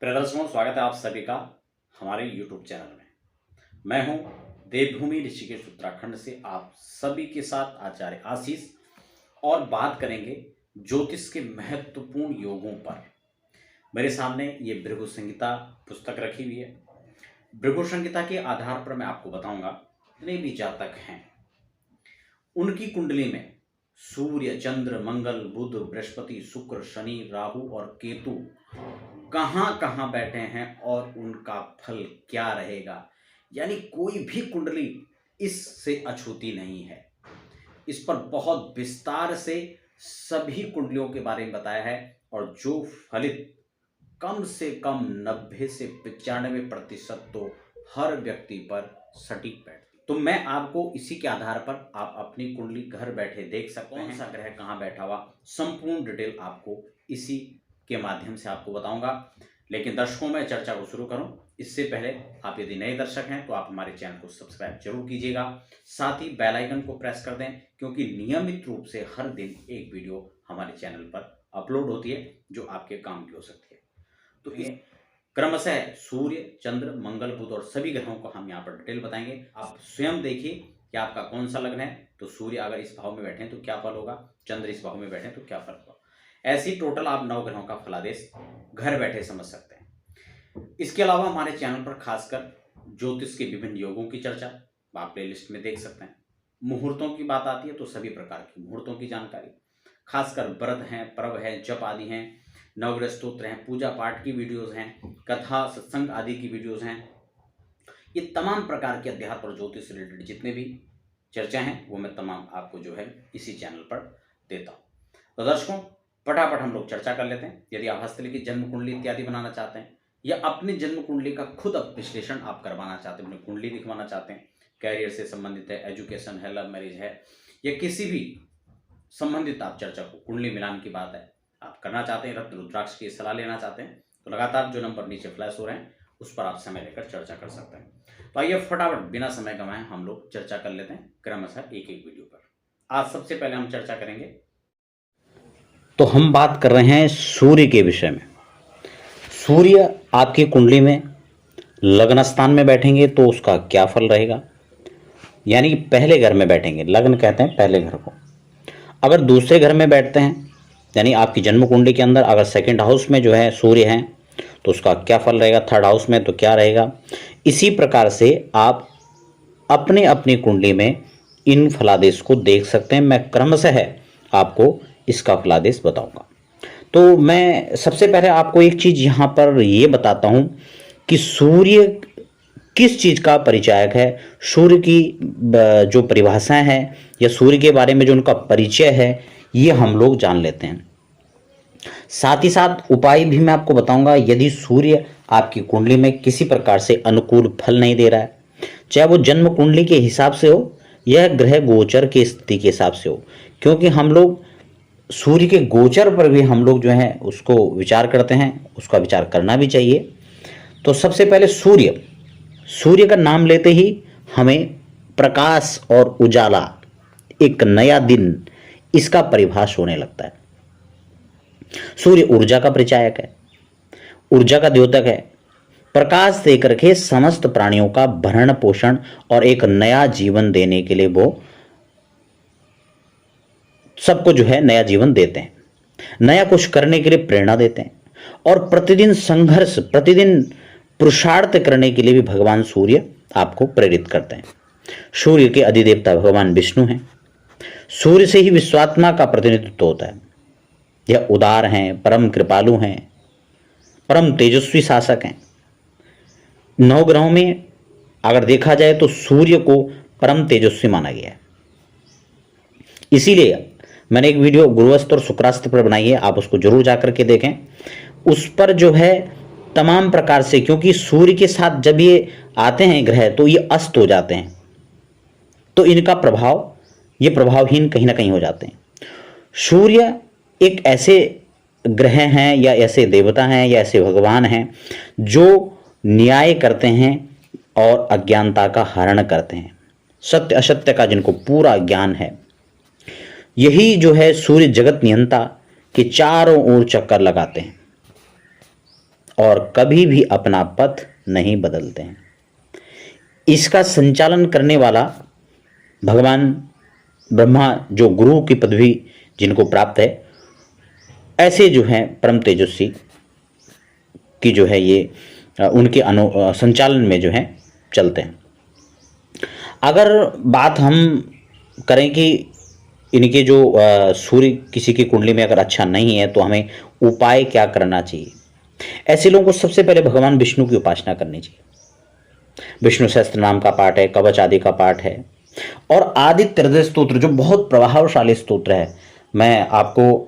प्रिय दर्शकों, स्वागत है आप सभी का हमारे YouTube चैनल में। मैं हूं देवभूमि ऋषिकेश उत्तराखंड से आप सभी के साथ आचार्य आशीष और बात करेंगे ज्योतिष के महत्वपूर्ण योगों पर। मेरे सामने ये भृगु संहिता पुस्तक रखी हुई है। भृगु संहिता के आधार पर मैं आपको बताऊंगा जितने भी जातक हैं उनकी कुंडली में सूर्य, चंद्र, मंगल, बुध, बृहस्पति, शुक्र, शनि, राहु और केतु कहाँ कहाँ बैठे हैं और उनका फल क्या रहेगा। यानी कोई भी कुंडली इससे अछूती नहीं है। इस पर बहुत विस्तार से सभी कुंडलियों के बारे में बताया है और जो फलित कम से कम 90 से 95% तो हर व्यक्ति पर सटीक बैठती। तो मैं आपको इसी के आधार पर आप अपनी कुंडली घर बैठे देख सकते हैं, कौन सा ग्रह कहाँ बैठा हुआ, संपूर्ण डिटेल आपको इसी के माध्यम से आपको बताऊंगा। लेकिन दर्शकों, मैं चर्चा को शुरू करूं इससे पहले आप यदि नए दर्शक हैं तो आप हमारे चैनल को सब्सक्राइब जरूर कीजिएगा। साथ ही बेल आइकन को प्रेस कर दें क्योंकि नियमित रूप से हर दिन एक वीडियो हमारे चैनल पर अपलोड होती है जो आपके काम की हो सकती है। तो ये क्रमशः सूर्य, चंद्र, मंगल, बुध और सभी ग्रहों को हम यहाँ पर डिटेल बताएंगे। आप स्वयं देखिए कि आपका कौन सा लग्न है। तो सूर्य अगर इस भाव में बैठे तो क्या फल होगा, चंद्र इस भाव में बैठे तो क्या फल होगा। ऐसी टोटल आप 9 ग्रहों का फलादेश घर बैठे समझ सकते हैं। इसके अलावा हमारे चैनल पर खासकर ज्योतिष के विभिन्न योगों की चर्चा आप प्लेलिस्ट में देख सकते हैं। मुहूर्तों की बात आती है तो सभी प्रकार की मुहूर्तों की जानकारी, खासकर व्रत हैं, पर्व है, जप आदि हैं, नवग्रह स्तोत्र हैं, पूजा पाठ की वीडियोस हैं, कथा सत्संग आदि की वीडियोस हैं। ये तमाम प्रकार के अध्यात्म और ज्योतिष से रिलेटेड जितने भी चर्चा हैं वो मैं तमाम आपको जो है इसी चैनल पर देता हूँ। तो दर्शकों, फटाफट हम लोग चर्चा कर लेते हैं। यदि आप हस्तलिखित जन्म कुंडली इत्यादि बनाना चाहते हैं या अपनी जन्म कुंडली का खुद विश्लेषण आप करवाना चाहते हैं, अपनी कुंडली दिखवाना चाहते हैं, कैरियर से संबंधित है, एजुकेशन है, लव मैरिज है या किसी भी संबंधित आप चर्चा को, कुंडली मिलान की बात है, आप करना चाहते हैं, रत्न रुद्राक्ष की सलाह लेना चाहते हैं तो लगातार जो नंबर नीचे फ्लैश हो रहे हैं उस पर आप समय लेकर चर्चा कर सकते हैं। तो आइए फटाफट बिना समय गंवाए हम लोग चर्चा कर लेते हैं क्रमशः एक एक वीडियो पर। आज सबसे पहले हम चर्चा करेंगे, तो हम बात कर रहे हैं सूर्य के विषय में। सूर्य आपकी कुंडली में लग्न स्थान में बैठेंगे तो उसका क्या फल रहेगा। यानी कि पहले घर में बैठेंगे, लग्न कहते हैं पहले घर को। अगर दूसरे घर में बैठते हैं यानी आपकी जन्म कुंडली के अंदर अगर सेकंड हाउस में जो है सूर्य है तो उसका क्या फल रहेगा, थर्ड हाउस में तो क्या रहेगा। इसी प्रकार से आप अपने अपनी कुंडली में इन फलादेश को देख सकते हैं। मैं क्रमशः आपको इसका फलादेश बताऊंगा। तो मैं सबसे पहले आपको एक चीज यहां पर ये बताता हूं कि सूर्य किस चीज का परिचायक है, सूर्य की जो परिभाषाएं हैं या सूर्य के बारे में जो उनका परिचय है ये हम लोग जान लेते हैं। साथ ही साथ उपाय भी मैं आपको बताऊंगा। यदि सूर्य आपकी कुंडली में किसी प्रकार से अनुकूल फल नहीं दे रहा है, चाहे वो जन्म कुंडली के हिसाब से हो या ग्रह गोचर की स्थिति के हिसाब से हो, क्योंकि हम लोग सूर्य के गोचर पर भी हम लोग जो है उसको विचार करते हैं, उसका विचार करना भी चाहिए। तो सबसे पहले सूर्य का नाम लेते ही हमें प्रकाश और उजाला, एक नया दिन, इसका परिभाष होने लगता है। सूर्य ऊर्जा का परिचायक है, ऊर्जा का द्योतक है, प्रकाश देकर के समस्त प्राणियों का भरण पोषण और एक नया जीवन देने के लिए वो सबको जो है नया जीवन देते हैं, नया कुछ करने के लिए प्रेरणा देते हैं और प्रतिदिन संघर्ष, प्रतिदिन पुरुषार्थ करने के लिए भी भगवान सूर्य आपको प्रेरित करते हैं। सूर्य के अधिदेवता भगवान विष्णु हैं। सूर्य से ही विश्वात्मा का प्रतिनिधित्व होता है। यह उदार हैं, परम कृपालु हैं, परम तेजस्वी शासक हैं। 9 ग्रहों में अगर देखा जाए तो सूर्य को परम तेजस्वी माना गया है। इसीलिए मैंने एक वीडियो गुरुअस्त और शुक्रास्त पर बनाई है, आप उसको जरूर जाकर के देखें। उस पर जो है तमाम प्रकार से, क्योंकि सूर्य के साथ जब ये आते हैं ग्रह तो ये अस्त हो जाते हैं, तो इनका प्रभाव, ये प्रभावहीन कहीं ना कहीं हो जाते हैं। सूर्य एक ऐसे ग्रह हैं या ऐसे देवता हैं या ऐसे भगवान हैं जो न्याय करते हैं और अज्ञानता का हरण करते हैं, सत्य असत्य का जिनको पूरा ज्ञान है। यही जो है सूर्य जगत नियंता के चारों ओर चक्कर लगाते हैं। और कभी भी अपना पथ नहीं बदलते हैं। इसका संचालन करने वाला भगवान ब्रह्मा, जो गुरु की पदवी जिनको प्राप्त है, ऐसे जो हैं परम तेजस्वी की जो है ये उनके संचालन में जो है चलते हैं। अगर बात हम करें कि इनके जो सूर्य किसी की कुंडली में अगर अच्छा नहीं है तो हमें उपाय क्या करना चाहिए, ऐसे लोगों को सबसे पहले भगवान विष्णु की उपासना करनी चाहिए। विष्णु सहस्त्र नाम का पाठ है, कवच आदि का पाठ है, और आदित्य हृदय स्तोत्र जो बहुत प्रभावशाली स्तोत्र है। मैं आपको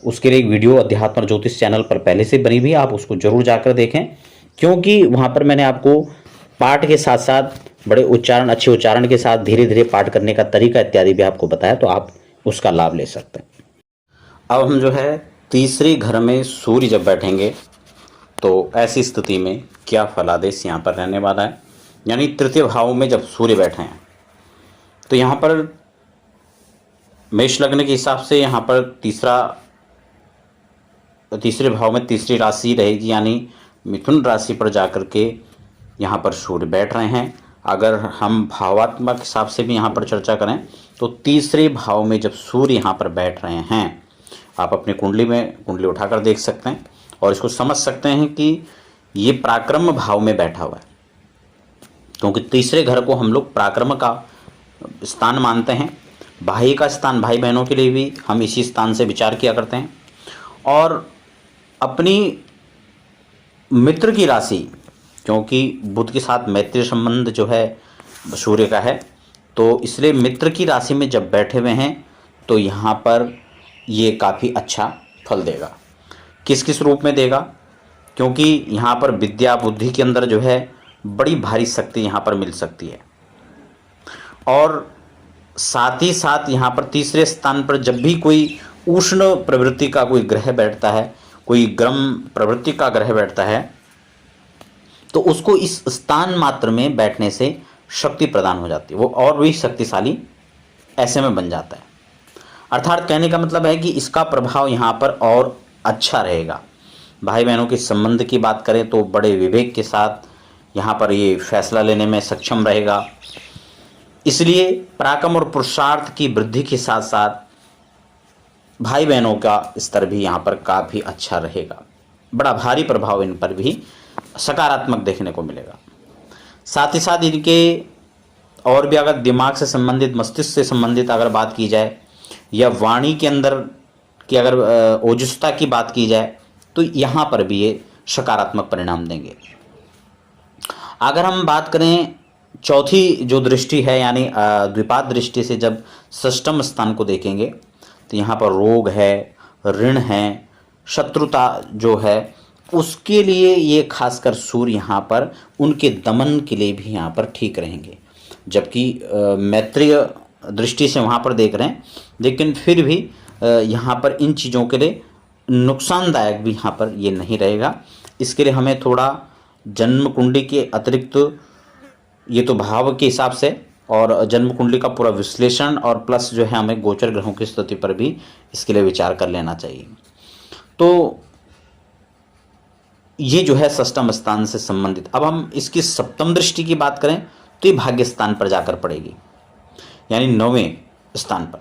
उसके लिए एक वीडियो अध्यात्म और ज्योतिष चैनल पर पहले से बनी हुई है, आप उसको जरूर जाकर देखें, क्योंकि वहाँ पर मैंने आपको पाठ के साथ साथ बड़े उच्चारण, अच्छे उच्चारण के साथ धीरे धीरे पाठ करने का तरीका इत्यादि भी आपको बताया, तो आप उसका लाभ ले सकते हैं। अब हम जो है तीसरे घर में सूर्य जब बैठेंगे तो ऐसी स्थिति में क्या फलादेश यहाँ पर रहने वाला है। यानी तृतीय भाव में जब सूर्य बैठे हैं तो यहाँ पर मेष लग्न के हिसाब से यहाँ पर तीसरे भाव में तीसरी राशि रहेगी, यानी मिथुन राशि पर जाकर के यहाँ पर सूर्य बैठ रहे हैं। अगर हम भावात्मक हिसाब से भी यहाँ पर चर्चा करें तो तीसरे भाव में जब सूर्य यहाँ पर बैठ रहे हैं, आप अपनी कुंडली उठाकर देख सकते हैं और इसको समझ सकते हैं कि ये पराक्रम भाव में बैठा हुआ है, क्योंकि तीसरे घर को हम लोग पराक्रम का स्थान मानते हैं। भाई का स्थान, भाई बहनों के लिए भी हम इसी स्थान से विचार किया करते हैं। और अपनी मित्र की राशि, क्योंकि बुध के साथ मैत्री संबंध जो है सूर्य का है, तो इसलिए मित्र की राशि में जब बैठे हुए हैं तो यहाँ पर ये काफ़ी अच्छा फल देगा। किस किस रूप में देगा, क्योंकि यहाँ पर विद्या बुद्धि के अंदर जो है बड़ी भारी शक्ति यहाँ पर मिल सकती है। और साथ ही साथ यहाँ पर तीसरे स्थान पर जब भी कोई उष्ण प्रवृत्ति का कोई ग्रह बैठता है, कोई गर्म प्रवृत्ति का ग्रह बैठता है, तो उसको इस स्थान मात्र में बैठने से शक्ति प्रदान हो जाती है, वो और भी शक्तिशाली ऐसे में बन जाता है। अर्थात कहने का मतलब है कि इसका प्रभाव यहाँ पर और अच्छा रहेगा। भाई बहनों के संबंध की बात करें तो बड़े विवेक के साथ यहाँ पर ये फैसला लेने में सक्षम रहेगा। इसलिए पराक्रम और पुरुषार्थ की वृद्धि के साथ साथ भाई बहनों का स्तर भी यहाँ पर काफ़ी अच्छा रहेगा। बड़ा भारी प्रभाव इन पर भी सकारात्मक देखने को मिलेगा। साथ ही साथ इनके और भी अगर दिमाग से संबंधित, मस्तिष्क से संबंधित अगर बात की जाए, या वाणी के अंदर की अगर ओजस्ता की बात की जाए, तो यहाँ पर भी ये सकारात्मक परिणाम देंगे। अगर हम बात करें चौथी जो दृष्टि है, यानी द्विपाद दृष्टि से जब षष्ठम स्थान को देखेंगे, तो यहाँ पर रोग है, ऋण है, शत्रुता जो है, उसके लिए ये खासकर सूर्य यहाँ पर उनके दमन के लिए भी यहाँ पर ठीक रहेंगे। जबकि मैत्रीय दृष्टि से वहाँ पर देख रहे हैं, लेकिन फिर भी यहाँ पर इन चीज़ों के लिए नुकसानदायक भी यहाँ पर ये नहीं रहेगा। इसके लिए हमें थोड़ा जन्म कुंडली के अतिरिक्त, ये तो भाव के हिसाब से, और जन्म कुंडली का पूरा विश्लेषण और प्लस जो है हमें गोचर ग्रहों की स्थिति पर भी इसके लिए विचार कर लेना चाहिए। तो ये जो है षष्ठम स्थान से संबंधित। अब हम इसकी सप्तम दृष्टि की बात करें तो ये भाग्य स्थान पर जाकर पड़ेगी, यानी 9वें स्थान पर।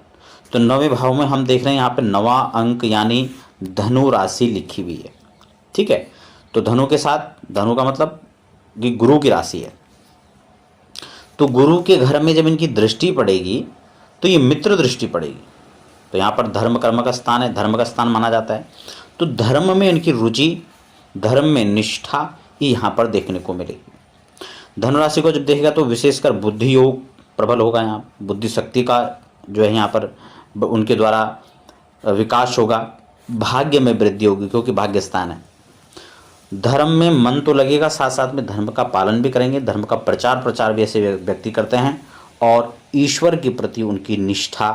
तो 9वें भाव में हम देख रहे हैं यहाँ पे 9वां अंक यानी धनु राशि लिखी हुई है। ठीक है, तो धनु के साथ, धनु का मतलब कि गुरु की राशि है, तो गुरु के घर में जब इनकी दृष्टि पड़ेगी तो ये मित्र दृष्टि पड़ेगी। तो यहाँ पर धर्म कर्म का स्थान है, धर्म का स्थान माना जाता है। तो धर्म में इनकी रुचि, धर्म में निष्ठा ये यहाँ पर देखने को मिलेगी। धनुराशि को जब देखेगा तो विशेषकर बुद्धि योग प्रबल होगा। यहाँ बुद्धि शक्ति का जो है यहाँ पर उनके द्वारा विकास होगा। भाग्य में वृद्धि होगी, क्योंकि भाग्य स्थान है। धर्म में मन तो लगेगा, साथ साथ में धर्म का पालन भी करेंगे, धर्म का प्रचार प्रचार भी ऐसे व्यक्ति करते हैं, और ईश्वर के प्रति उनकी निष्ठा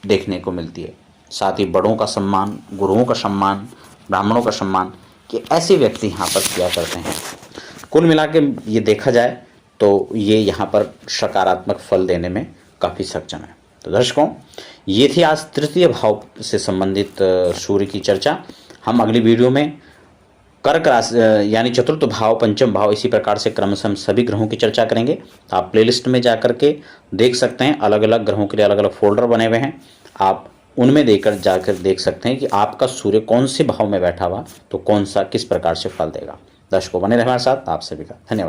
देखने को मिलती है। साथ ही बड़ों का सम्मान, गुरुओं का सम्मान, ब्राह्मणों का सम्मान, कि ऐसे व्यक्ति यहाँ पर किया करते हैं। कुल मिला के ये देखा जाए तो ये यहाँ पर सकारात्मक फल देने में काफ़ी सक्षम है। तो दर्शकों, ये थी आज तृतीय भाव से संबंधित सूर्य की चर्चा। हम अगली वीडियो में कर्क राशि यानी चतुर्थ भाव, पंचम भाव, इसी प्रकार से क्रमशः हम सभी ग्रहों की चर्चा करेंगे। तो आप प्लेलिस्ट में जाकर के देख सकते हैं, अलग अलग ग्रहों के लिए अलग अलग फोल्डर बने हुए हैं, आप उनमें जाकर देख सकते हैं कि आपका सूर्य कौन से भाव में बैठा हुआ तो कौन सा किस प्रकार से फल देगा। दर्शकों बने रहे हमारे साथ। आप सभी का धन्यवाद।